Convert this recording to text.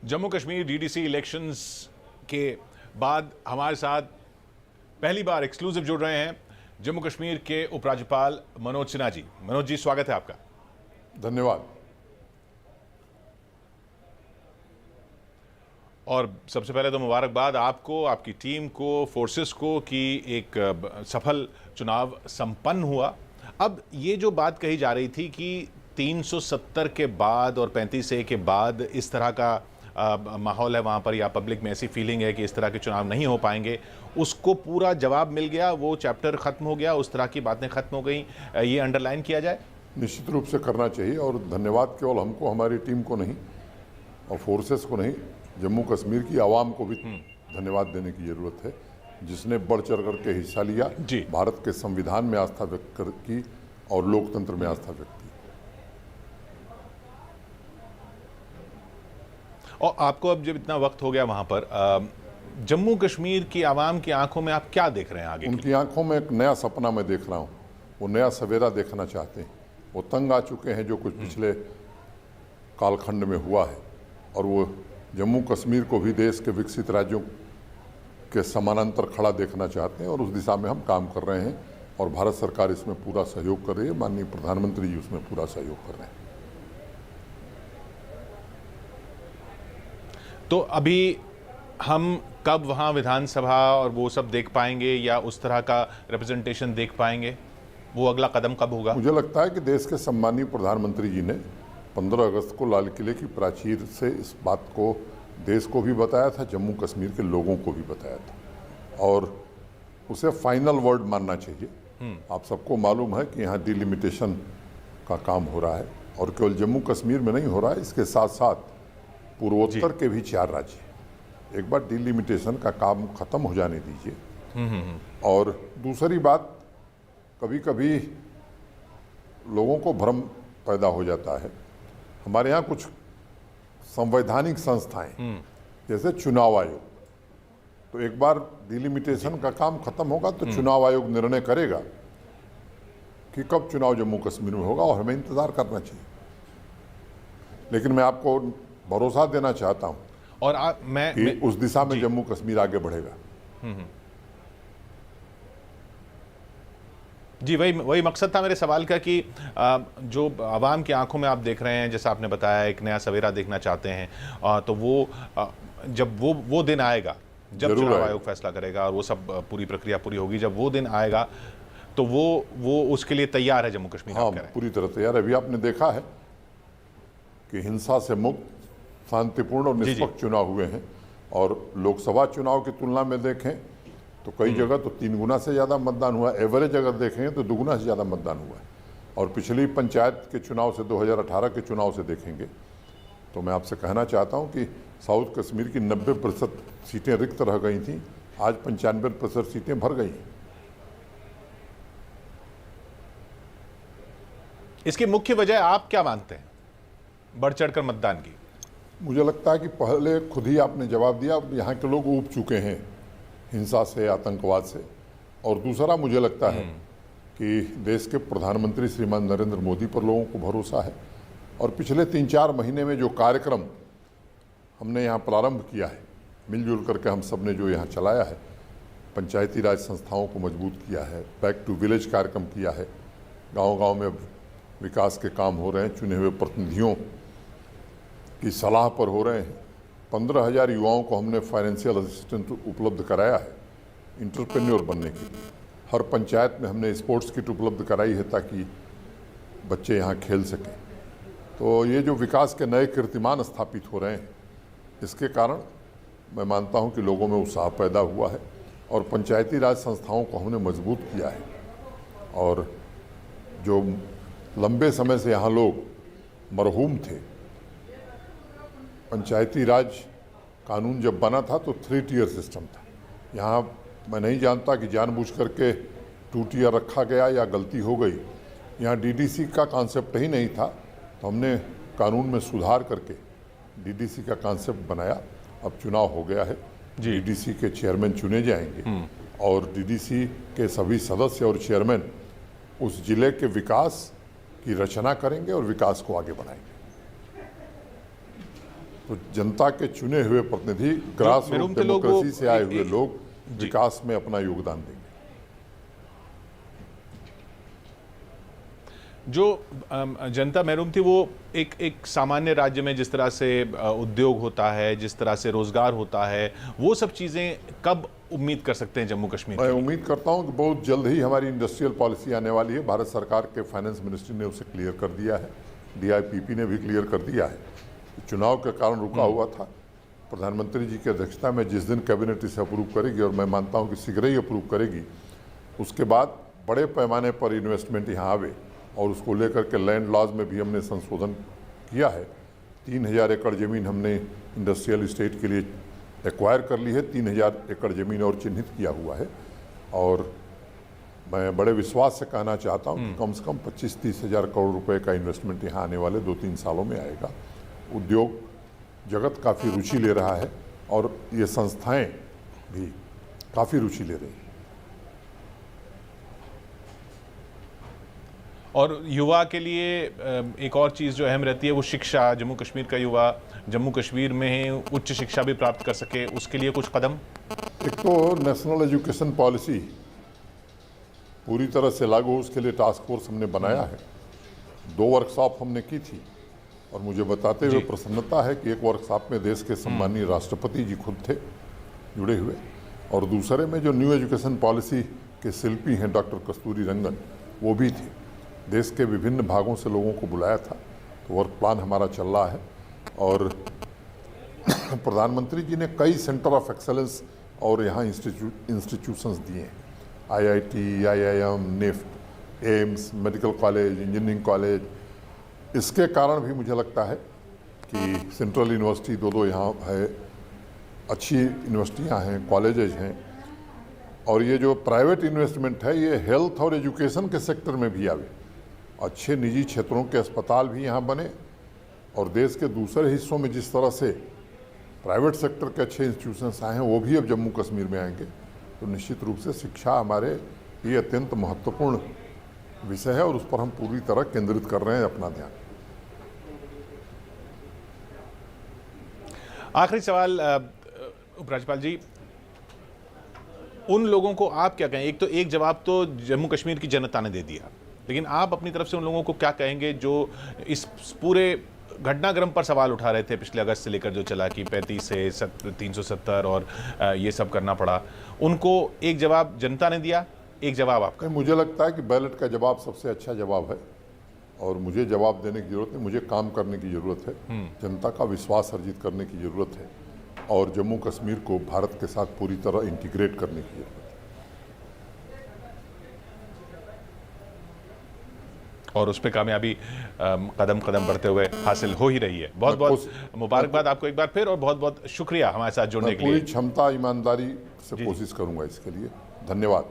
Jammu Kashmir DDC elections के बाद हमारे साथ पहली बार एक्सक्लूसिव जुड़ रहे हैं जम्मू कश्मीर के उपराज्यपाल मनोज सिन्हा जी। मनोज जी, स्वागत है आपका। धन्यवाद। और सबसे पहले तो मुबारकबाद आपको, आपकी टीम को, फोर्सेस को कि एक सफल चुनाव संपन्न हुआ। अब ये जो बात कही जा रही थी कि 370 के बाद और 35A के बाद इस तरह का माहौल है वहाँ पर, या पब्लिक में ऐसी फीलिंग है कि इस तरह के चुनाव नहीं हो पाएंगे, उसको पूरा जवाब मिल गया, वो चैप्टर ख़त्म हो गया, उस तरह की बातें ख़त्म हो गई, ये अंडरलाइन किया जाए? निश्चित रूप से करना चाहिए। और धन्यवाद केवल हमको, हमारी टीम को नहीं और फोर्सेस को नहीं, जम्मू कश्मीर की आवाम को भी धन्यवाद देने की ज़रूरत है, जिसने बढ़ चढ़ करके हिस्सा लिया, भारत के संविधान में आस्था व्यक्त की और लोकतंत्र में आस्था व्यक्त की। और आपको अब जब इतना वक्त हो गया वहाँ पर, जम्मू कश्मीर की आवाम की आंखों में आप क्या देख रहे हैं आगे? उनकी आंखों में एक नया सपना मैं देख रहा हूँ। वो नया सवेरा देखना चाहते हैं। वो तंग आ चुके हैं जो कुछ पिछले कालखंड में हुआ है, और वो जम्मू कश्मीर को भी देश के विकसित राज्यों के समानांतर खड़ा देखना चाहते हैं, और उस दिशा में हम काम कर रहे हैं और भारत सरकार इसमें पूरा सहयोग कर रही है। माननीय प्रधानमंत्री जी उसमें पूरा सहयोग कर रहे हैं। तो अभी हम कब वहाँ विधानसभा और वो सब देख पाएंगे, या उस तरह का रिप्रेजेंटेशन देख पाएंगे? वो अगला कदम कब होगा? मुझे लगता है कि देश के सम्मानीय प्रधानमंत्री जी ने 15 अगस्त को लाल किले की प्राचीर से इस बात को देश को भी बताया था, जम्मू कश्मीर के लोगों को भी बताया था, और उसे फाइनल वर्ड मानना चाहिए। आप सबको मालूम है कि यहाँ डिलिमिटेशन का काम हो रहा है, और केवल जम्मू कश्मीर में नहीं हो रहा है, इसके साथ साथ पूर्वोत्तर के भी 4 राज्य। एक बार डिलिमिटेशन का काम खत्म हो जाने दीजिए। और दूसरी बात, कभी कभी लोगों को भ्रम पैदा हो जाता है। हमारे यहाँ कुछ संवैधानिक संस्थाएं जैसे चुनाव आयोग, तो एक बार डिलिमिटेशन का काम खत्म होगा तो चुनाव आयोग निर्णय करेगा कि कब चुनाव जम्मू कश्मीर में होगा, और हमें इंतजार करना चाहिए। लेकिन मैं आपको भरोसा देना चाहता हूं और मैं उस दिशा में जम्मू कश्मीर आगे बढ़ेगा। जी, वही मकसद था मेरे सवाल का कि जो आवाम की आंखों में आप देख रहे हैं, जैसा आपने बताया, एक नया सवेरा देखना चाहते हैं, तो वो जब वो दिन आएगा जब चुनाव आयोग फैसला करेगा और वो सब पूरी प्रक्रिया पूरी होगी, जब वो दिन आएगा तो वो उसके लिए तैयार है जम्मू कश्मीर? हाँ, पूरी तरह तैयार है। अभी आपने देखा है कि हिंसा से मुक्त, शांतिपूर्ण और निष्पक्ष चुनाव हुए हैं, और लोकसभा चुनाव की तुलना में देखें तो कई जगह तो 3 गुना से ज़्यादा मतदान हुआ। एवरेज अगर देखेंगे तो 2 गुना से ज़्यादा मतदान हुआ है। और पिछली पंचायत के चुनाव से, 2018 के चुनाव से देखेंगे तो मैं आपसे कहना चाहता हूं कि साउथ कश्मीर की 90% सीटें रिक्त रह गई थीं, आज 95% सीटें भर गई हैं। इसकी मुख्य वजह आप क्या मानते हैं बढ़ चढ़कर मतदान की? मुझे लगता है कि पहले खुद ही आपने जवाब दिया, यहाँ के लोग ऊब चुके हैं हिंसा से, आतंकवाद से। और दूसरा, मुझे लगता है कि देश के प्रधानमंत्री श्रीमान नरेंद्र मोदी पर लोगों को भरोसा है, और पिछले 3-4 महीने में जो कार्यक्रम हमने यहाँ प्रारंभ किया है, मिलजुल करके हम सब ने जो यहाँ चलाया है, पंचायती राज संस्थाओं को मजबूत किया है, बैक टू विलेज कार्यक्रम किया है, गांव-गांव में विकास के काम हो रहे हैं, चुने हुए प्रतिनिधियों की सलाह पर हो रहे हैं। 15,000 युवाओं को हमने फाइनेंशियल असिस्टेंस उपलब्ध कराया है इंटरप्रेन्योर बनने के लिए। हर पंचायत में हमने स्पोर्ट्स किट उपलब्ध कराई है ताकि बच्चे यहाँ खेल सकें। तो ये जो विकास के नए कीर्तिमान स्थापित हो रहे हैं, इसके कारण मैं मानता हूँ कि लोगों में उत्साह पैदा हुआ है, और पंचायती राज संस्थाओं को हमने मजबूत किया है। और जो लंबे समय से यहाँ लोग मरहूम थे, पंचायती राज कानून जब बना था तो 3 टियर सिस्टम था। यहाँ मैं नहीं जानता कि जानबूझ करके 2 टियर रखा गया या गलती हो गई। यहाँ डीडीसी का कॉन्सेप्ट ही नहीं था, तो हमने कानून में सुधार करके डीडीसी का कॉन्सेप्ट बनाया। अब चुनाव हो गया है, डीडीसी के चेयरमैन चुने जाएंगे, और डीडीसी के सभी सदस्य और चेयरमैन उस जिले के विकास की रचना करेंगे और विकास को आगे बढ़ाएंगे। तो जनता के चुने हुए प्रतिनिधि, ग्रास रूट डेमोक्रेसी से आए हुए लोग विकास में अपना योगदान देंगे। जो जनता महरूम थी वो एक सामान्य राज्य में जिस तरह से उद्योग होता है, जिस तरह से रोजगार होता है, वो सब चीजें कब उम्मीद कर सकते हैं जम्मू कश्मीर? मैं उम्मीद करता हूं कि बहुत जल्द ही हमारी इंडस्ट्रियल पॉलिसी आने वाली है। भारत सरकार के फाइनेंस मिनिस्ट्री ने उसे क्लियर कर दिया है, DIPP ने भी क्लियर कर दिया है। चुनाव के कारण रुका हुआ था। प्रधानमंत्री जी की अध्यक्षता में जिस दिन कैबिनेट इसे अप्रूव करेगी, और मैं मानता हूं कि शीघ्र ही अप्रूव करेगी, उसके बाद बड़े पैमाने पर इन्वेस्टमेंट यहाँ आवे, और उसको लेकर के लैंड लॉज में भी हमने संशोधन किया है। 3000 एकड़ ज़मीन हमने इंडस्ट्रियल इस्टेट के लिए एक्वायर कर ली है, 3000 एकड़ ज़मीन और चिन्हित किया हुआ है। और मैं बड़े विश्वास से कहना चाहता हूँ कि कम से कम 25-30 हज़ार करोड़ रुपए का इन्वेस्टमेंट यहाँ आने वाले 2-3 सालों में आएगा। उद्योग जगत काफ़ी रुचि ले रहा है, और ये संस्थाएं भी काफ़ी रुचि ले रही हैं। और युवा के लिए एक और चीज़ जो अहम रहती है वो शिक्षा। जम्मू कश्मीर का युवा जम्मू कश्मीर में उच्च शिक्षा भी प्राप्त कर सके, उसके लिए कुछ कदम? एक तो नेशनल एजुकेशन पॉलिसी पूरी तरह से लागू हो, उसके लिए टास्क फोर्स हमने बनाया है। 2 वर्कशॉप हमने की थी, और मुझे बताते हुए प्रसन्नता है कि एक वर्कशॉप में देश के सम्माननीय राष्ट्रपति जी खुद थे जुड़े हुए, और दूसरे में जो न्यू एजुकेशन पॉलिसी के शिल्पी हैं डॉक्टर कस्तूरी रंगन, वो भी थे। देश के विभिन्न भागों से लोगों को बुलाया था। तो वर्क प्लान हमारा चल रहा है, और प्रधानमंत्री जी ने कई सेंटर ऑफ एक्सेलेंस और यहाँ इंस्टीट्यूशंस दिए हैं, IIT, IIM, NIFT, AIIMS, medical college, engineering college. इसके कारण भी मुझे लगता है कि सेंट्रल यूनिवर्सिटी 2 यहाँ है, अच्छी यूनिवर्सिटियाँ हैं, कॉलेजेज हैं। और ये जो प्राइवेट इन्वेस्टमेंट है, ये हेल्थ और एजुकेशन के सेक्टर में भी आवे। अच्छे निजी क्षेत्रों के अस्पताल भी यहाँ बने, और देश के दूसरे हिस्सों में जिस तरह से प्राइवेट सेक्टर के अच्छे इंस्टीट्यूशंस आए हैं, वो भी अब जम्मू कश्मीर में आएंगे। तो निश्चित रूप से शिक्षा हमारे लिए अत्यंत महत्वपूर्ण विषय है, और उस पर हम पूरी तरह केंद्रित कर रहे हैं अपना ध्यान। आखिरी सवाल उपराज्यपाल जी, उन लोगों को आप क्या कहें? एक जवाब तो जम्मू कश्मीर की जनता ने दे दिया, लेकिन आप अपनी तरफ से उन लोगों को क्या कहेंगे जो इस पूरे घटनाक्रम पर सवाल उठा रहे थे पिछले अगस्त से लेकर जो चला कि 35 से 370 और ये सब करना पड़ा? उनको एक जवाब जनता ने दिया, एक जवाब आपका? मुझे लगता है कि बैलेट का जवाब सबसे अच्छा जवाब है, और मुझे जवाब देने की जरूरत है, मुझे काम करने की जरूरत है, जनता का विश्वास अर्जित करने की जरूरत है, और जम्मू कश्मीर को भारत के साथ पूरी तरह इंटीग्रेट करने की जरूरत है। और उस पर कामयाबी कदम कदम बढ़ते हुए हासिल हो ही रही है। बहुत बहुत मुबारकबाद आपको एक बार फिर, और बहुत बहुत शुक्रिया हमारे साथ जुड़ने के लिए। पूरी क्षमता ईमानदारी से कोशिश करूंगा इसके लिए। धन्यवाद।